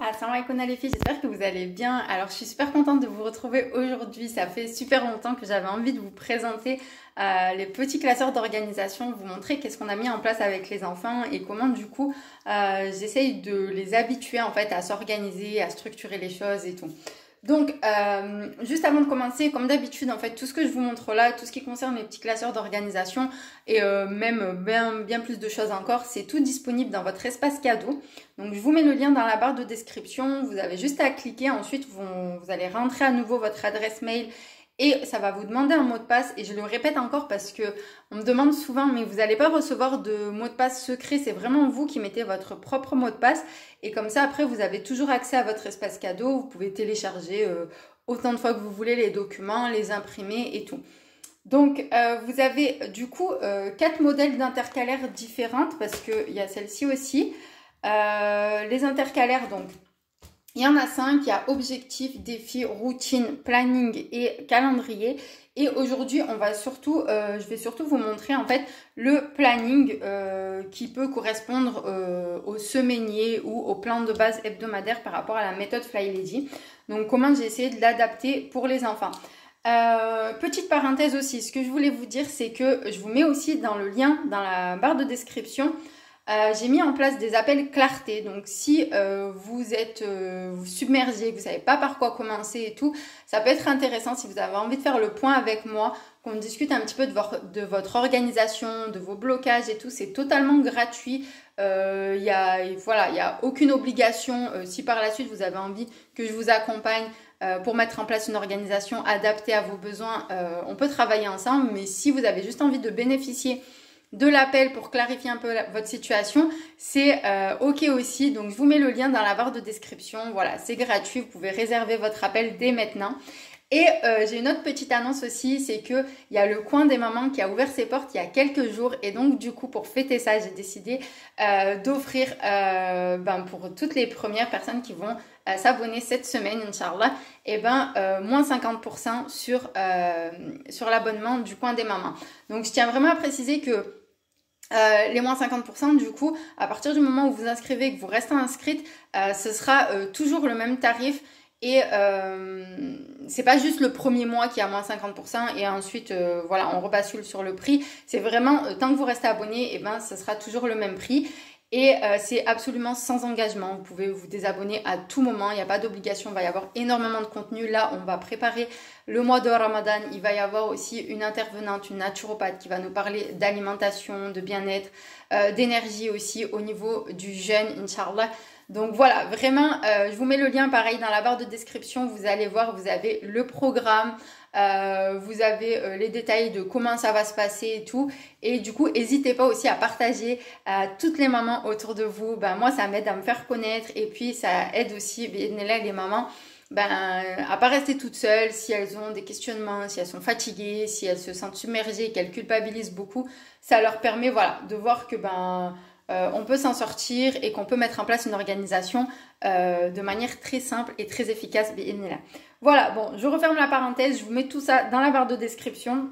Assalamu alaikum les filles, j'espère que vous allez bien. Alors je suis super contente de vous retrouver aujourd'hui, ça fait super longtemps que j'avais envie de vous présenter les petits classeurs d'organisation, vous montrer qu'est-ce qu'on a mis en place avec les enfants et comment du coup j'essaye de les habituer en fait à s'organiser, à structurer les choses et tout. Donc, juste avant de commencer, comme d'habitude, en fait, tout ce que je vous montre là, tout ce qui concerne les petits classeurs d'organisation et même bien plus de choses encore, c'est tout disponible dans votre espace cadeau. Donc, je vous mets le lien dans la barre de description. Vous avez juste à cliquer. Ensuite, vous allez rentrer à nouveau votre adresse mail et ça va vous demander un mot de passe. Et je le répète encore parce que on me demande souvent, mais vous n'allez pas recevoir de mot de passe secret. C'est vraiment vous qui mettez votre propre mot de passe. Et comme ça, après, vous avez toujours accès à votre espace cadeau. Vous pouvez télécharger autant de fois que vous voulez les documents, les imprimer et tout. Donc, vous avez du coup 4 modèles d'intercalaires différentes parce qu'il y a celle-ci aussi. Les intercalaires, donc, il y en a 5. Il y a objectif, défi, routine, planning et calendrier. Et aujourd'hui, on va surtout, je vais surtout vous montrer en fait le planning qui peut correspondre au semainier ou au plan de base hebdomadaire par rapport à la méthode Fly Lady. Donc, comment j'ai essayé de l'adapter pour les enfants. Petite parenthèse aussi, ce que je voulais vous dire, c'est que je vous mets aussi dans le lien, dans la barre de description, j'ai mis en place des appels clarté. Donc si vous êtes vous submergez, que vous savez pas par quoi commencer et tout, ça peut être intéressant si vous avez envie de faire le point avec moi, qu'on discute un petit peu de votre organisation, de vos blocages et tout. C'est totalement gratuit. Il y a aucune obligation. Si par la suite vous avez envie que je vous accompagne pour mettre en place une organisation adaptée à vos besoins, on peut travailler ensemble. Mais si vous avez juste envie de bénéficier de l'appel pour clarifier un peu votre situation, c'est ok aussi. Donc je vous mets le lien dans la barre de description. Voilà, c'est gratuit, vous pouvez réserver votre appel dès maintenant. Et j'ai une autre petite annonce aussi, c'est que il y a le coin des mamans qui a ouvert ses portes il y a quelques jours. Et donc du coup, pour fêter ça, j'ai décidé d'offrir pour toutes les premières personnes qui vont s'abonner cette semaine, Inch'Allah, et moins 50% sur l'abonnement du coin des mamans. Donc je tiens vraiment à préciser que les moins 50%, du coup, à partir du moment où vous inscrivez et que vous restez inscrite, ce sera toujours le même tarif. Et c'est pas juste le premier mois qui est à moins 50% et ensuite voilà, on rebascule sur le prix. C'est vraiment tant que vous restez abonné, et ce sera toujours le même prix. Et c'est absolument sans engagement. Vous pouvez vous désabonner à tout moment. Il n'y a pas d'obligation. Il va y avoir énormément de contenu. Là, on va préparer le mois de Ramadan. Il va y avoir aussi une intervenante, une naturopathe qui va nous parler d'alimentation, de bien-être, d'énergie aussi au niveau du jeûne, Inch'Allah. Donc voilà, vraiment, je vous mets le lien pareil dans la barre de description. Vous allez voir, vous avez le programme. Vous avez les détails de comment ça va se passer et tout. Et du coup, n'hésitez pas aussi à partager à toutes les mamans autour de vous. Moi, ça m'aide à me faire connaître. Et puis, ça aide aussi les mamans à pas rester toutes seules. Si elles ont des questionnements, si elles sont fatiguées, si elles se sentent submergées, qu'elles culpabilisent beaucoup, ça leur permet de voir que on peut s'en sortir et qu'on peut mettre en place une organisation de manière très simple et très efficace. Voilà, bon, je referme la parenthèse, je vous mets tout ça dans la barre de description.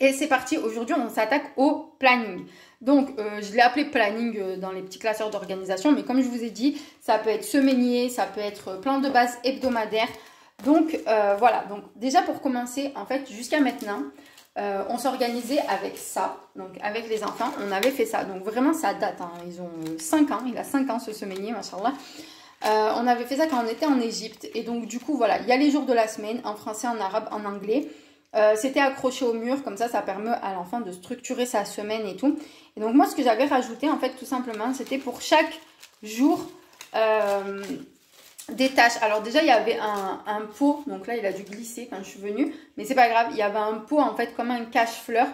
Et c'est parti, aujourd'hui on s'attaque au planning. Donc je l'ai appelé planning dans les petits classeurs d'organisation, mais comme je vous ai dit, ça peut être semainier, ça peut être plan de base hebdomadaire. Donc voilà, donc déjà pour commencer, en fait jusqu'à maintenant, on s'organisait avec ça, donc avec les enfants, on avait fait ça. Donc vraiment ça date, hein. Ils ont 5 ans, il a 5 ans ce semainier, machallah. On avait fait ça quand on était en Égypte. Et donc du coup voilà, il y a les jours de la semaine en français, en arabe, en anglais. C'était accroché au mur, comme ça permet à l'enfant de structurer sa semaine et tout. Et donc moi ce que j'avais rajouté en fait tout simplement, c'était pour chaque jour des tâches. Alors déjà il y avait un pot, donc là il a dû glisser quand je suis venue, mais c'est pas grave, il y avait un pot en fait comme un cache-fleur,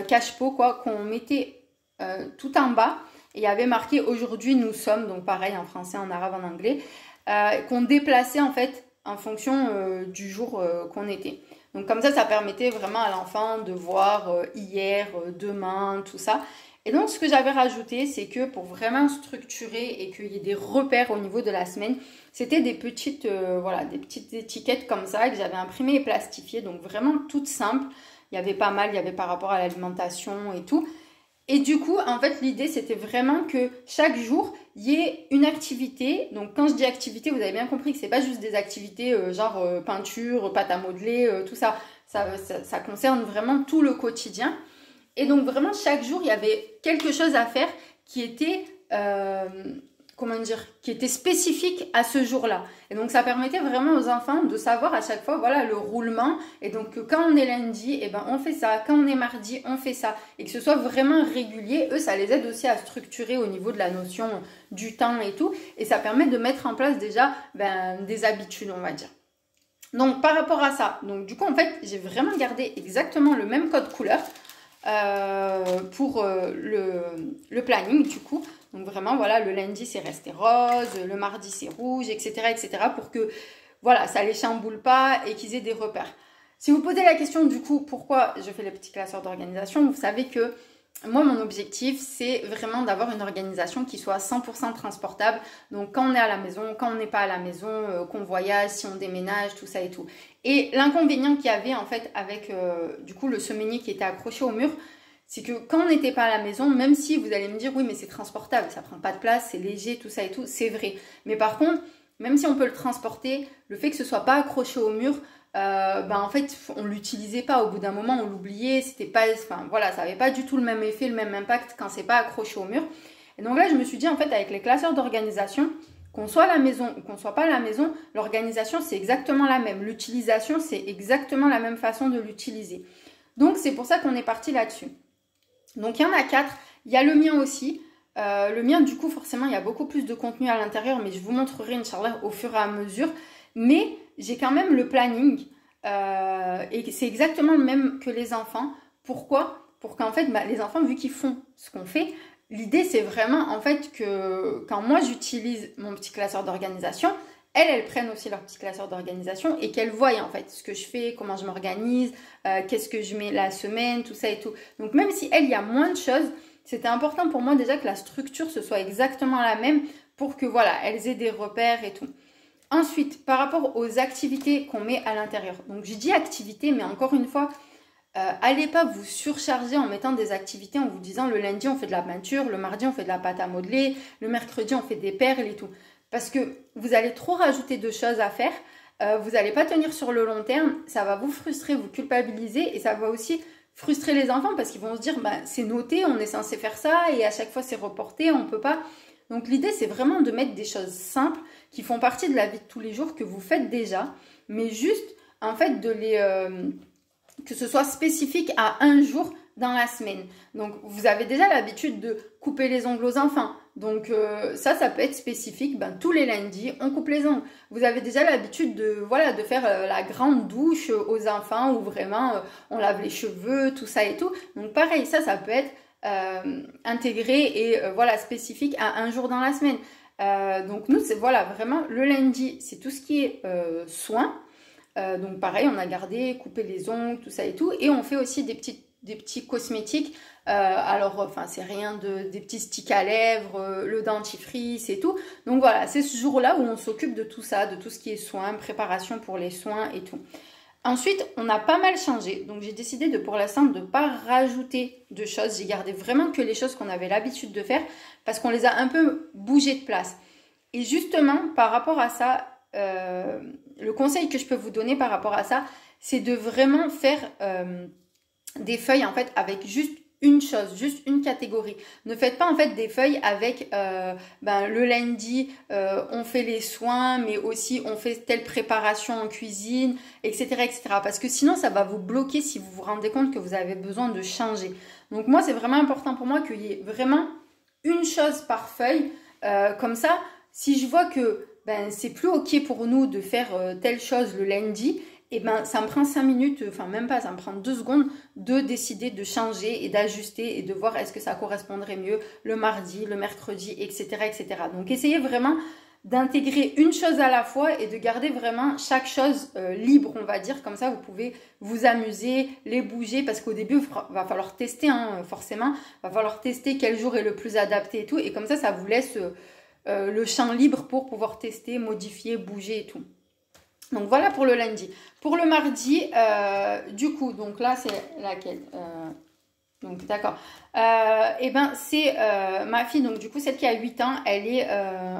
cache-pot quoi, qu'on mettait tout en bas. Et il y avait marqué aujourd'hui nous sommes, donc pareil en français, en arabe, en anglais, qu'on déplaçait en fait en fonction du jour qu'on était. Donc comme ça permettait vraiment à l'enfant de voir hier, demain, tout ça. Et donc ce que j'avais rajouté, c'est que pour vraiment structurer et qu'il y ait des repères au niveau de la semaine, c'était des petites étiquettes comme ça que j'avais imprimées et plastifiées, donc vraiment toutes simples. Il y avait pas mal, il y avait par rapport à l'alimentation et tout. Et du coup, en fait, l'idée, c'était vraiment que chaque jour, il y ait une activité. Donc, quand je dis activité, vous avez bien compris que c'est pas juste des activités genre peinture, pâte à modeler, tout ça. Ça concerne vraiment tout le quotidien. Et donc, vraiment, chaque jour, il y avait quelque chose à faire qui était, comment dire, qui était spécifique à ce jour-là. Et donc, ça permettait vraiment aux enfants de savoir à chaque fois, voilà, le roulement. Et donc, quand on est lundi, eh ben, on fait ça. Quand on est mardi, on fait ça. Et que ce soit vraiment régulier. Eux, ça les aide aussi à structurer au niveau de la notion du temps et tout. Et ça permet de mettre en place déjà des habitudes, on va dire. Donc, par rapport à ça, donc du coup, en fait, j'ai vraiment gardé exactement le même code couleur pour le planning, du coup. Donc, vraiment, voilà, le lundi, c'est resté rose, le mardi, c'est rouge, etc., pour que, voilà, ça les chamboule pas et qu'ils aient des repères. Si vous posez la question, du coup, pourquoi je fais les petits classeurs d'organisation, vous savez que moi, mon objectif, c'est vraiment d'avoir une organisation qui soit 100% transportable. Donc, quand on est à la maison, quand on n'est pas à la maison, qu'on voyage, si on déménage, tout ça et tout. Et l'inconvénient qu'il y avait, en fait, avec, du coup, le semainier qui était accroché au mur, c'est que quand on n'était pas à la maison, même si vous allez me dire, oui, mais c'est transportable, ça prend pas de place, c'est léger, tout ça et tout, c'est vrai. Mais par contre, même si on peut le transporter, le fait que ce soit pas accroché au mur, en fait, on l'utilisait pas. Au bout d'un moment, on l'oubliait. C'était pas, enfin voilà, ça avait pas du tout le même effet, le même impact quand c'est pas accroché au mur. Et donc là, je me suis dit en fait, avec les classeurs d'organisation, qu'on soit à la maison ou qu'on soit pas à la maison, l'organisation c'est exactement la même. L'utilisation c'est exactement la même façon de l'utiliser. Donc c'est pour ça qu'on est parti là-dessus. Donc il y en a 4. Il y a le mien aussi. Le mien, du coup, forcément, il y a beaucoup plus de contenu à l'intérieur, mais je vous montrerai, Inch'Allah, au fur et à mesure. Mais j'ai quand même le planning et c'est exactement le même que les enfants. Pourquoi? Pour qu'en fait, les enfants, vu qu'ils font ce qu'on fait, l'idée, c'est vraiment, en fait, que quand moi, j'utilise mon petit classeur d'organisation, elles prennent aussi leur petit classeur d'organisation et qu'elles voient, en fait, ce que je fais, comment je m'organise, qu'est-ce que je mets la semaine, tout ça et tout. Donc, même si il y a moins de choses, c'était important pour moi déjà que la structure, ce soit exactement la même pour que, voilà, elles aient des repères et tout. Ensuite, par rapport aux activités qu'on met à l'intérieur. Donc, j'ai dit activités, mais encore une fois, allez pas vous surcharger en mettant des activités en vous disant le lundi, on fait de la peinture, le mardi, on fait de la pâte à modeler, le mercredi, on fait des perles et tout. Parce que vous allez trop rajouter de choses à faire, vous n'allez pas tenir sur le long terme, ça va vous frustrer, vous culpabiliser et ça va aussi frustrer les enfants parce qu'ils vont se dire c'est noté, on est censé faire ça et à chaque fois c'est reporté, on ne peut pas. Donc l'idée c'est vraiment de mettre des choses simples qui font partie de la vie de tous les jours que vous faites déjà, mais juste en fait que ce soit spécifique à un jour dans la semaine. Donc vous avez déjà l'habitude de couper les ongles aux enfants. Donc ça peut être spécifique. Tous les lundis, on coupe les ongles. Vous avez déjà l'habitude de faire la grande douche aux enfants où vraiment on lave les cheveux, tout ça et tout. Donc pareil, ça peut être intégré et spécifique à un jour dans la semaine. Donc nous, c'est vraiment le lundi, c'est tout ce qui est soins. Donc pareil, on a gardé, coupé les ongles, tout ça et tout. Et on fait aussi des petits cosmétiques. C'est rien des petits sticks à lèvres, le dentifrice et tout. Donc voilà, c'est ce jour-là où on s'occupe de tout ça, de tout ce qui est soins, préparation pour les soins et tout. Ensuite, on a pas mal changé. Donc j'ai décidé pour l'instant de ne pas rajouter de choses. J'ai gardé vraiment que les choses qu'on avait l'habitude de faire parce qu'on les a un peu bougées de place. Et justement, par rapport à ça, le conseil que je peux vous donner par rapport à ça, c'est de vraiment faire des feuilles en fait avec juste une chose, juste une catégorie. Ne faites pas en fait des feuilles avec le lundi on fait les soins, mais aussi on fait telle préparation en cuisine, etc., etc. Parce que sinon ça va vous bloquer si vous vous rendez compte que vous avez besoin de changer. Donc moi c'est vraiment important pour moi qu'il y ait vraiment une chose par feuille. Comme ça, si je vois que c'est plus ok pour nous de faire telle chose le lundi, et ça me prend 5 minutes, enfin même pas, ça me prend 2 secondes de décider de changer et d'ajuster et de voir est-ce que ça correspondrait mieux le mardi, le mercredi, etc., etc. Donc essayez vraiment d'intégrer une chose à la fois et de garder vraiment chaque chose libre, on va dire. Comme ça, vous pouvez vous amuser, les bouger, parce qu'au début, il va falloir tester, forcément. Il va falloir tester quel jour est le plus adapté et tout. Et comme ça vous laisse le champ libre pour pouvoir tester, modifier, bouger et tout. Donc voilà pour le lundi. Pour le mardi, du coup, donc là c'est laquelle Donc, d'accord. Et ben, c'est ma fille, donc du coup, celle qui a 8 ans, elle est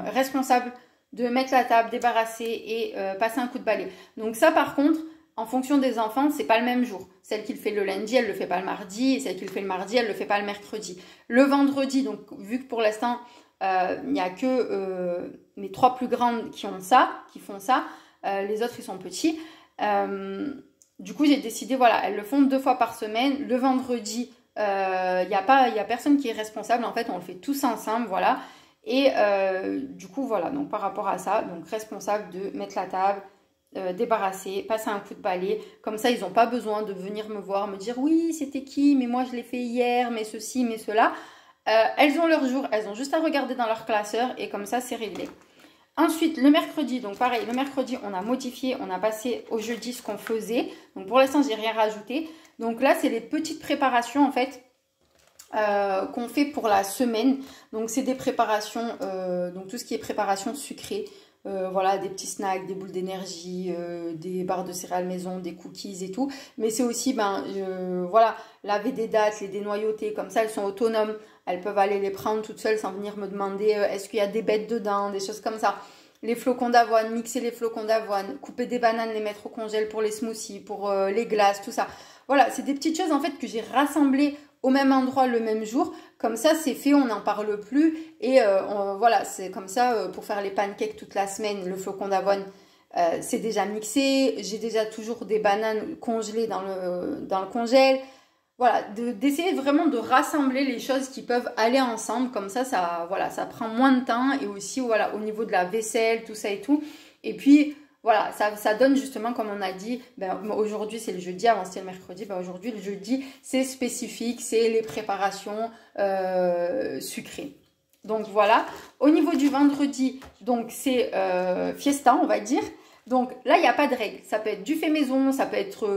responsable de mettre la table, débarrasser et passer un coup de balai. Donc ça, par contre, en fonction des enfants, c'est pas le même jour. Celle qui le fait le lundi, elle le fait pas le mardi. Et celle qui le fait le mardi, elle le fait pas le mercredi. Le vendredi, donc vu que pour l'instant, il n'y a que mes 3 plus grandes qui font ça. Les autres, ils sont petits. Du coup, j'ai décidé, voilà, elles le font 2 fois par semaine. Le vendredi, il y a personne qui est responsable. En fait, on le fait tous ensemble, voilà. Et du coup, voilà, donc par rapport à ça, donc responsable de mettre la table, débarrasser, passer un coup de balai. Comme ça, ils n'ont pas besoin de venir me voir, me dire oui, c'était qui, mais moi je l'ai fait hier, mais ceci, mais cela. Elles ont leur jour, elles ont juste à regarder dans leur classeur et comme ça, c'est réglé. Ensuite, le mercredi, donc pareil, le mercredi, on a modifié, on a passé au jeudi ce qu'on faisait. Donc pour l'instant, j'ai rien rajouté. Donc là, c'est les petites préparations en fait qu'on fait pour la semaine. Donc c'est des préparations, donc tout ce qui est préparation sucrée. Voilà, des petits snacks, des boules d'énergie, des barres de céréales maison, des cookies et tout. Mais c'est aussi, voilà, laver des dattes, les dénoyauter, comme ça, elles sont autonomes. Elles peuvent aller les prendre toutes seules sans venir me demander est-ce qu'il y a des bêtes dedans, des choses comme ça. Les flocons d'avoine, mixer les flocons d'avoine, couper des bananes, les mettre au congèle pour les smoothies, pour les glaces, tout ça. Voilà, c'est des petites choses en fait que j'ai rassemblées au même endroit le même jour. Comme ça, c'est fait, on n'en parle plus. Et voilà, c'est comme ça pour faire les pancakes toute la semaine. Le flocon d'avoine, c'est déjà mixé. J'ai déjà toujours des bananes congelées dans le congèle. Voilà, d'essayer vraiment de rassembler les choses qui peuvent aller ensemble. Comme ça, voilà, ça prend moins de temps. Et aussi, voilà, au niveau de la vaisselle, tout ça et tout. Et puis, voilà, ça donne justement, comme on a dit, aujourd'hui c'est le jeudi, avant c'était le mercredi, aujourd'hui le jeudi c'est spécifique, c'est les préparations sucrées. Donc voilà, au niveau du vendredi, donc c'est fiesta on va dire. Donc là il n'y a pas de règle, ça peut être du fait maison, ça peut être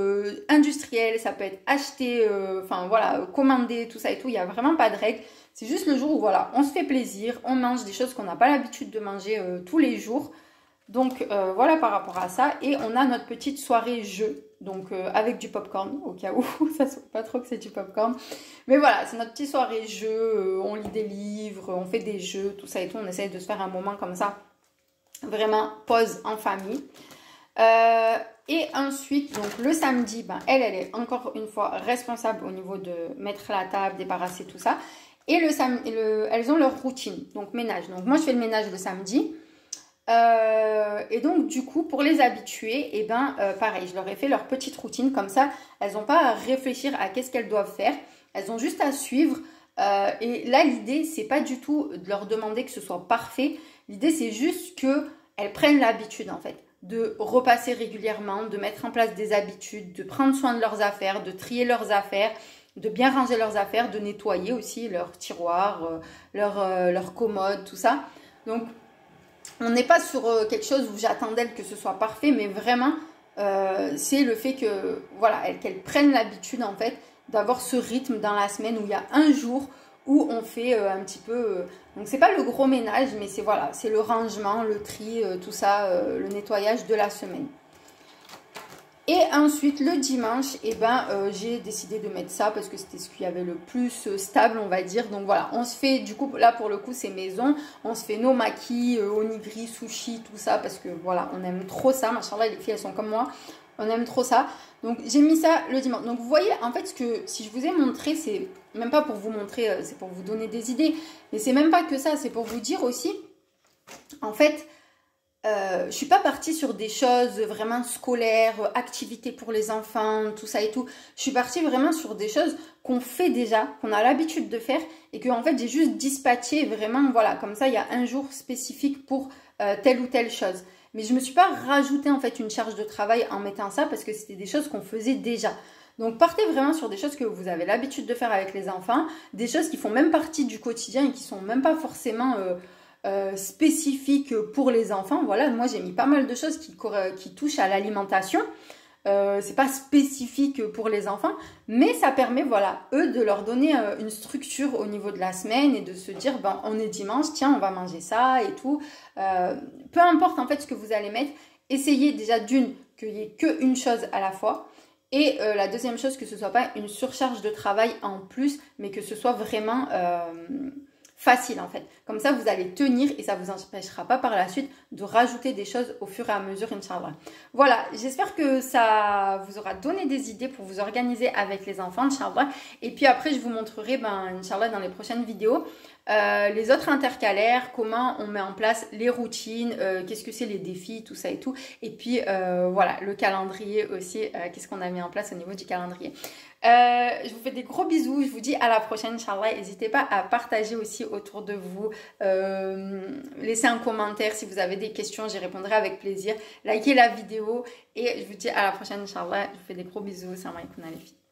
industriel, ça peut être acheté, enfin voilà, commandé, tout ça et tout, il n'y a vraiment pas de règle. C'est juste le jour où voilà, on se fait plaisir, on mange des choses qu'on n'a pas l'habitude de manger tous les jours. Donc voilà par rapport à ça. Et on a notre petite soirée jeu. Donc avec du popcorn au cas où ça ne se voit pas trop que c'est du popcorn. Mais voilà, c'est notre petite soirée jeu. On lit des livres, on fait des jeux, tout ça et tout. On essaye de se faire un moment comme ça. Vraiment pause en famille. Et ensuite, donc le samedi, elle est encore une fois responsable au niveau de mettre la table, débarrasser tout ça. Et elles ont leur routine, donc ménage. Donc moi je fais le ménage le samedi. Et donc du coup pour les habituer pareil, je leur ai fait leur petite routine comme ça, elles n'ont pas à réfléchir à qu'est-ce qu'elles doivent faire, elles ont juste à suivre. Et là l'idée c'est pas du tout de leur demander que ce soit parfait, l'idée c'est juste qu'elles prennent l'habitude en fait de repasser régulièrement, de mettre en place des habitudes, de prendre soin de leurs affaires, de trier leurs affaires, de bien ranger leurs affaires, de nettoyer aussi leurs tiroirs, leurs commodes, tout ça. Donc on n'est pas sur quelque chose où j'attends d'elles que ce soit parfait, mais vraiment, c'est le fait que voilà, qu'elles prennent l'habitude en fait d'avoir ce rythme dans la semaine où il y a un jour où on fait un petit peu... donc c'est pas le gros ménage, mais c'est voilà, c'est le rangement, le tri, tout ça, le nettoyage de la semaine. Et ensuite, le dimanche, j'ai décidé de mettre ça parce que c'était ce qu'il y avait le plus stable, on va dire. Donc voilà, on se fait, du coup, là pour le coup, c'est maison. On se fait nos makis, onigiri, sushi, tout ça parce que voilà, on aime trop ça. Machallah, les filles, elles sont comme moi. On aime trop ça. Donc j'ai mis ça le dimanche. Donc vous voyez, en fait, si je vous ai montré, c'est même pas pour vous montrer, c'est pour vous donner des idées. Mais c'est même pas que ça, c'est pour vous dire aussi, en fait... je suis pas partie sur des choses vraiment scolaires, activités pour les enfants, tout ça et tout. Je suis partie vraiment sur des choses qu'on fait déjà, qu'on a l'habitude de faire et que en fait j'ai juste dispatché vraiment, voilà, comme ça il y a un jour spécifique pour telle ou telle chose. Mais je me suis pas rajouté en fait une charge de travail en mettant ça parce que c'était des choses qu'on faisait déjà. Donc partez vraiment sur des choses que vous avez l'habitude de faire avec les enfants, des choses qui font même partie du quotidien et qui sont même pas forcément... spécifique pour les enfants. Voilà, moi j'ai mis pas mal de choses qui touchent à l'alimentation. C'est pas spécifique pour les enfants, mais ça permet, voilà, eux de leur donner une structure au niveau de la semaine et de se dire, on est dimanche, tiens, on va manger ça et tout. Peu importe en fait ce que vous allez mettre, essayez déjà d'une qu'il n'y ait qu'une chose à la fois. Et la deuxième chose, que ce soit pas une surcharge de travail en plus, mais que ce soit vraiment facile en fait. Comme ça, vous allez tenir et ça ne vous empêchera pas par la suite de rajouter des choses au fur et à mesure, Inch'Allah. Voilà, j'espère que ça vous aura donné des idées pour vous organiser avec les enfants, Inch'Allah. Et puis après, je vous montrerai, Inch'Allah, dans les prochaines vidéos, les autres intercalaires, comment on met en place les routines, qu'est-ce que c'est les défis, tout ça et tout. Et puis voilà, le calendrier aussi, qu'est-ce qu'on a mis en place au niveau du calendrier. Je vous fais des gros bisous, je vous dis à la prochaine, Inch'Allah. N'hésitez pas à partager aussi autour de vous, laissez un commentaire si vous avez des questions, j'y répondrai avec plaisir. Likez la vidéo et je vous dis à la prochaine, Inch'Allah. Je vous fais des gros bisous, salam alaikum les filles.